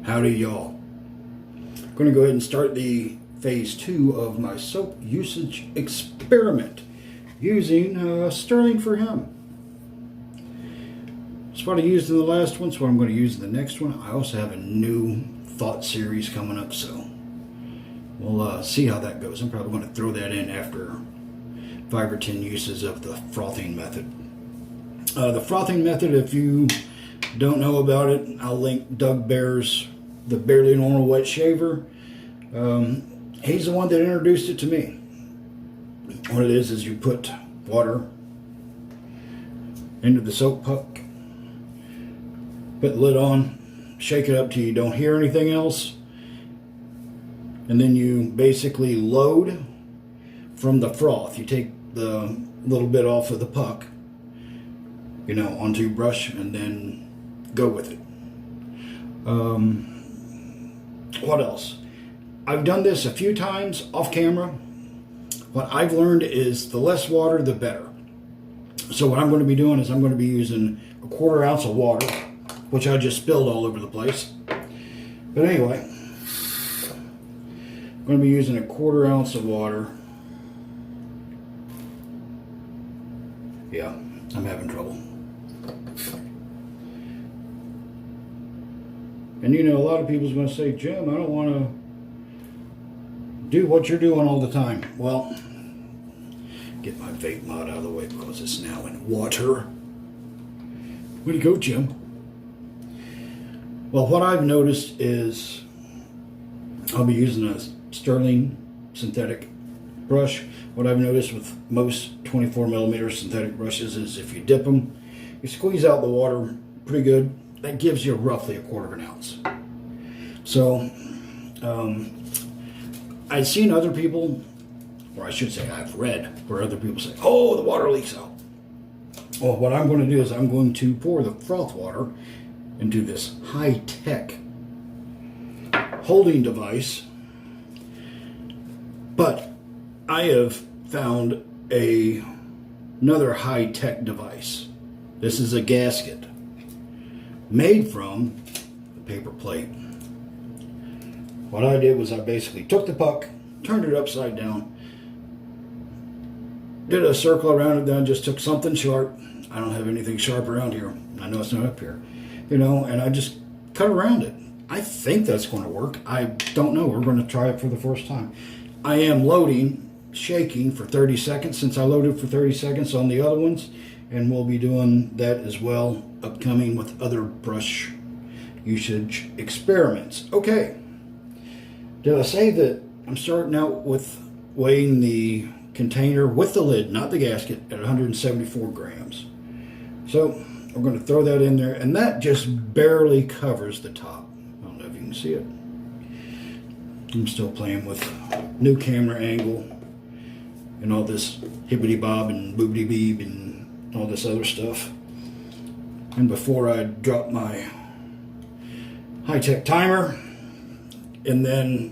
Howdy y'all. I'm going to go ahead and start the phase 2 of my soap usage experiment using sterling for him. That's what I used in the last one, so what I'm going to use in the next one. I also have a new thought series coming up, so we'll see how that goes. I'm probably going to throw that in after 5 or 10 uses of the frothing method. The frothing method, if you don't know about it, I'll link Doug Bear's The Barely Normal Wet Shaver. He's the one that introduced it to me. What it is you put water into the soap puck, put the lid on, shake it up till you don't hear anything else, and then you basically load from the froth. You take the little bit off of the puck, onto your brush, and then go with it. What else? I've done this a few times off camera. What I've learned is the less water, the better. So what I'm going to be doing is I'm going to be using a 1/4 ounce of water, which I just spilled all over the place. But anyway, I'm going to be using a 1/4 ounce of water. Yeah, I'm having trouble. And a lot of people's going to say, Jim, I don't want to do what you're doing all the time. Well, get my vape mod out of the way because it's now in water. Where'd you go, Jim? Well, what I've noticed is I'll be using a sterling synthetic brush. What I've noticed with most 24mm synthetic brushes is if you dip them, you squeeze out the water pretty good. That gives you roughly a 1/4 ounce. So, I've seen other people, or I should say I've read, where other people say, oh, the water leaks out. Well, what I'm going to do is I'm going to pour the froth water into this high-tech holding device. But I have found another high-tech device. This is a gasket made from the paper plate. What I did was I basically took the puck, turned it upside down, did a circle around it, then just took something sharp. I don't have anything sharp around here. I know it's not up here. And I just cut around it. I think that's going to work. I don't know. We're going to try it for the first time. I am loading, shaking for 30 seconds since I loaded for 30 seconds on the other ones. And we'll be doing that as well, upcoming with other brush usage experiments. Okay. Did I say that I'm starting out with weighing the container with the lid, not the gasket, at 174 grams. So we're going to throw that in there, and that just barely covers the top. I don't know if you can see it. I'm still playing with new camera angle and all this hibbity bob and boobity beeb and all this other stuff. And before I drop my high-tech timer, and then,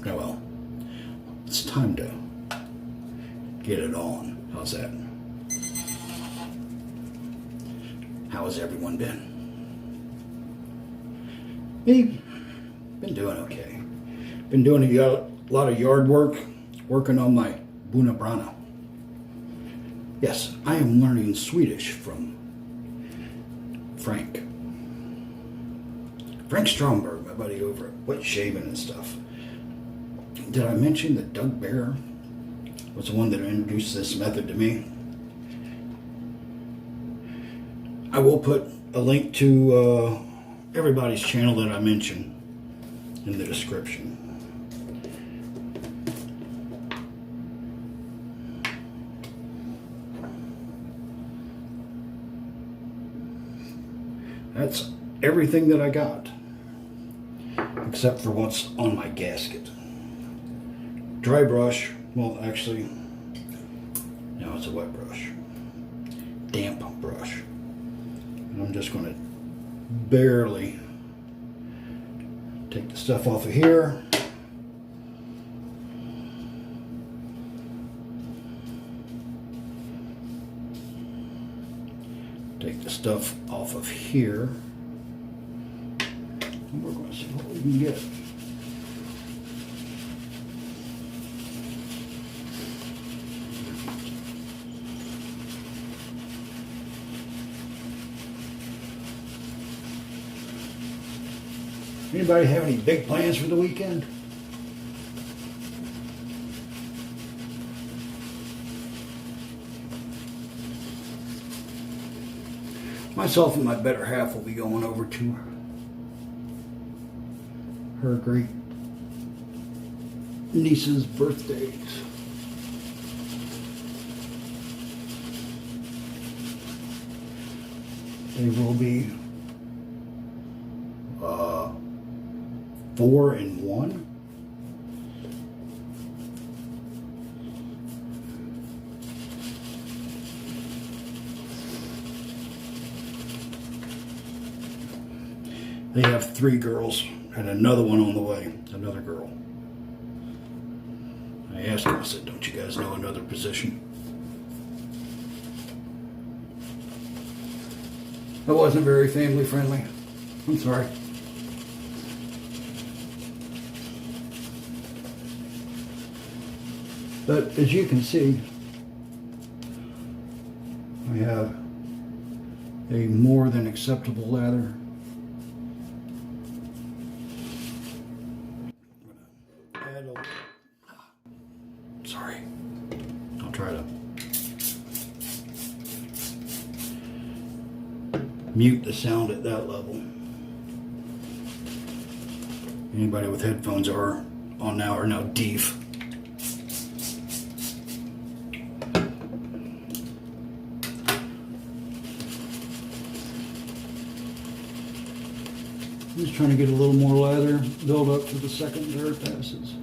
oh well, it's time to get it on. How's that? How has everyone been? Me? Been doing okay. Been doing a lot of yard work, working on my Bunabrana. Yes, I am learning Swedish from Frank Stromberg, my buddy over at Wet Shaving and stuff. Did I mention that Doug Bear was the one that introduced this method to me? I will put a link to everybody's channel that I mentioned in the description. That's everything that I got, except for what's on my gasket. Dry brush, well actually, no, it's a wet brush. Damp brush. And I'm just going to barely take the stuff off of here. Take the stuff off of here. And we're you can get. Anybody have any big plans for the weekend? Myself and my better half will be going over to her great niece's birthdays. They will be 4 and 1. They have 3 girls and another one on the way, another girl. I asked them, I said, don't you guys know another position? That wasn't very family friendly. I'm sorry. But as you can see, I have a more than acceptable lather. Add a, sorry, I'll try to mute the sound at that level. Anybody with headphones are now deaf. I'm just trying to get a little more lather, build up for the second and third passes.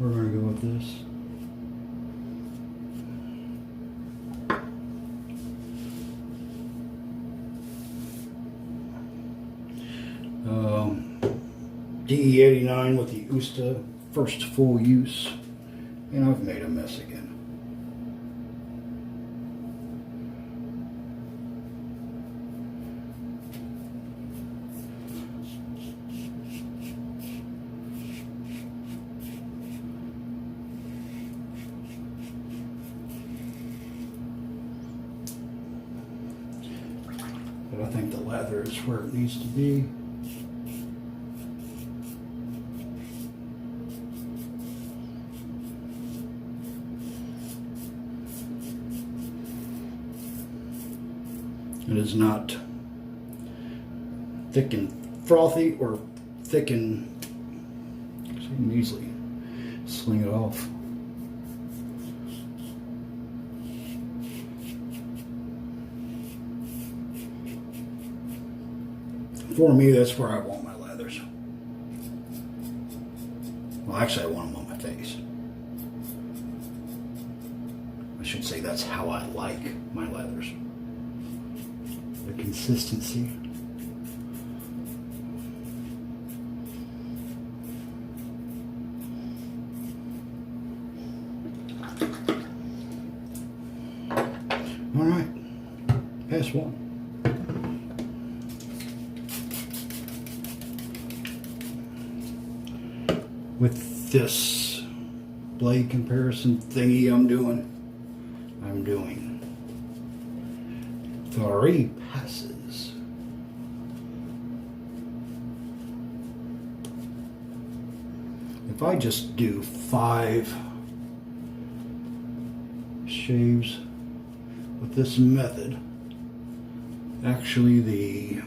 We're going to go with this. DE89 with the Usta first full use, and I've made a mess again. But I think the lather is where it needs to be. It is not thick and frothy or thick and so you can easily sling it off. For me, that's where I want my lathers. Well, actually, I want them on my face. I should say that's how I like my lathers. The consistency. All right, pass one. With this blade comparison thingy I'm doing 3 passes. If I just do 5 shaves with this method, actually the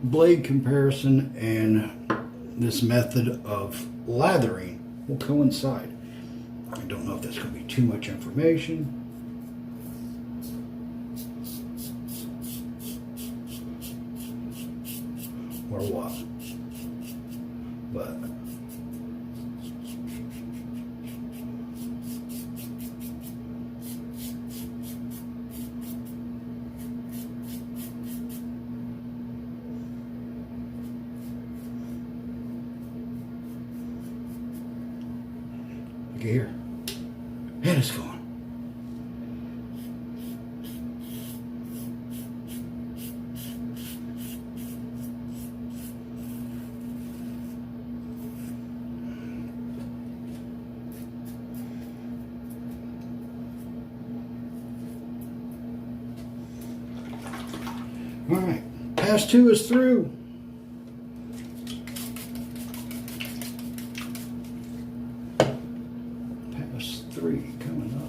blade comparison and this method of lathering will coincide. I don't know if that's going to be too much information. Or what. But look here. And it's gone. All right, pass 2 is through. Pass 3 coming up.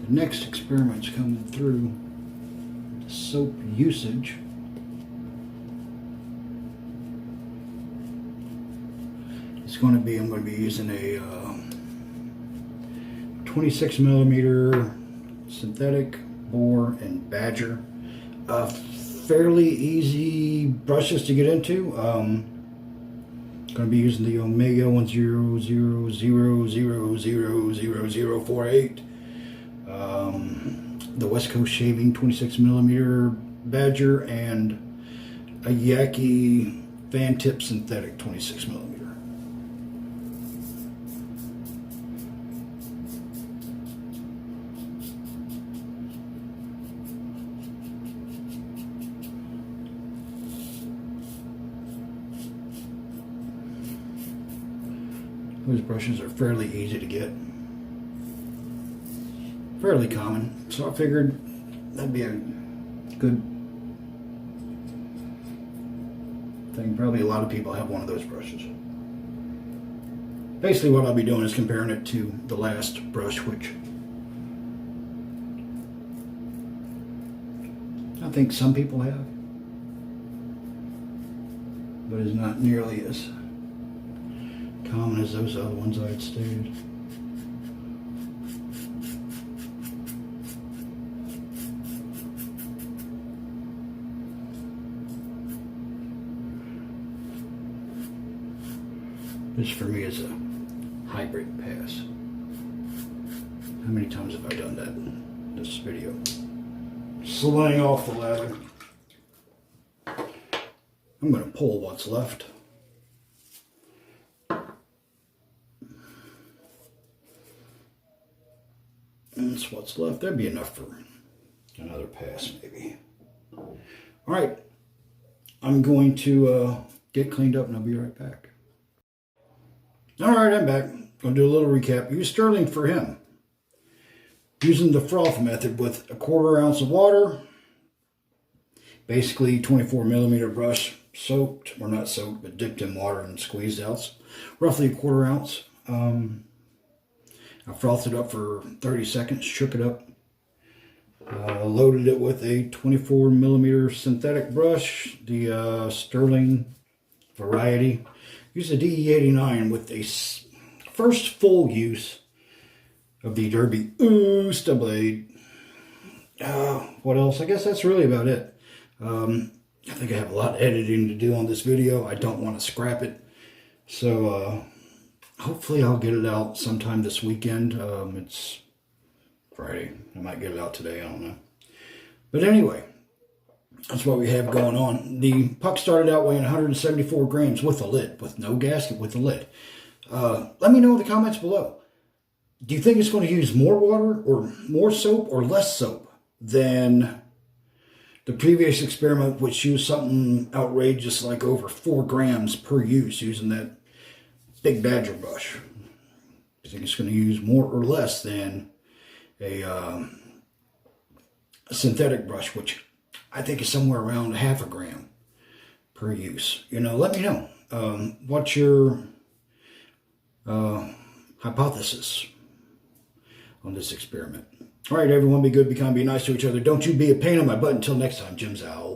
The next experiment's coming through. The soap usage. It's going to be, I'm going to be using a 26 millimeter synthetic boar and badger. Fairly easy brushes to get into. Going to be using the Omega 10000000048. The West Coast Shaving 26 millimeter badger and a Yaki fan tip synthetic 26 millimeter. Those brushes are fairly easy to get. Fairly common. So I figured that'd be a good thing. Probably a lot of people have one of those brushes. Basically what I'll be doing is comparing it to the last brush, which I think some people have, but is not nearly as common as those other ones I had stated. This for me is a hybrid pass. How many times have I done that in this video? Slaying off the lather. I'm going to pull what's left. That's what's left. That'd be enough for another pass, maybe. All right. I'm going to get cleaned up and I'll be right back. All right, I'm back. Going to do a little recap. Use sterling for him. Using the Froth Method with a 1/4 ounce of water. Basically 24 millimeter brush, soaked, or not soaked, but dipped in water and squeezed out. Roughly a 1/4 ounce. I frothed it up for 30 seconds, shook it up. Loaded it with a 24 millimeter synthetic brush, the sterling variety. Used a DE89 with a first full use of the Derby Oosta blade. What else? I guess that's really about it. I think I have a lot of editing to do on this video. I don't want to scrap it. So hopefully I'll get it out sometime this weekend. It's Friday. I might get it out today. I don't know. But anyway, that's what we have going on. The puck started out weighing 174 grams with a lid, with no gasket, with a lid. Let me know in the comments below. Do you think it's going to use more water or more soap or less soap than the previous experiment, which used something outrageous like over 4 grams per use using that big badger brush? Do you think it's going to use more or less than a synthetic brush, which I think is somewhere around 1/2 gram per use? You know, let me know. What's your hypothesis on this experiment? All right, everyone, be good, be kind, be nice to each other. Don't you be a pain in my butt. Until next time, Jim's out.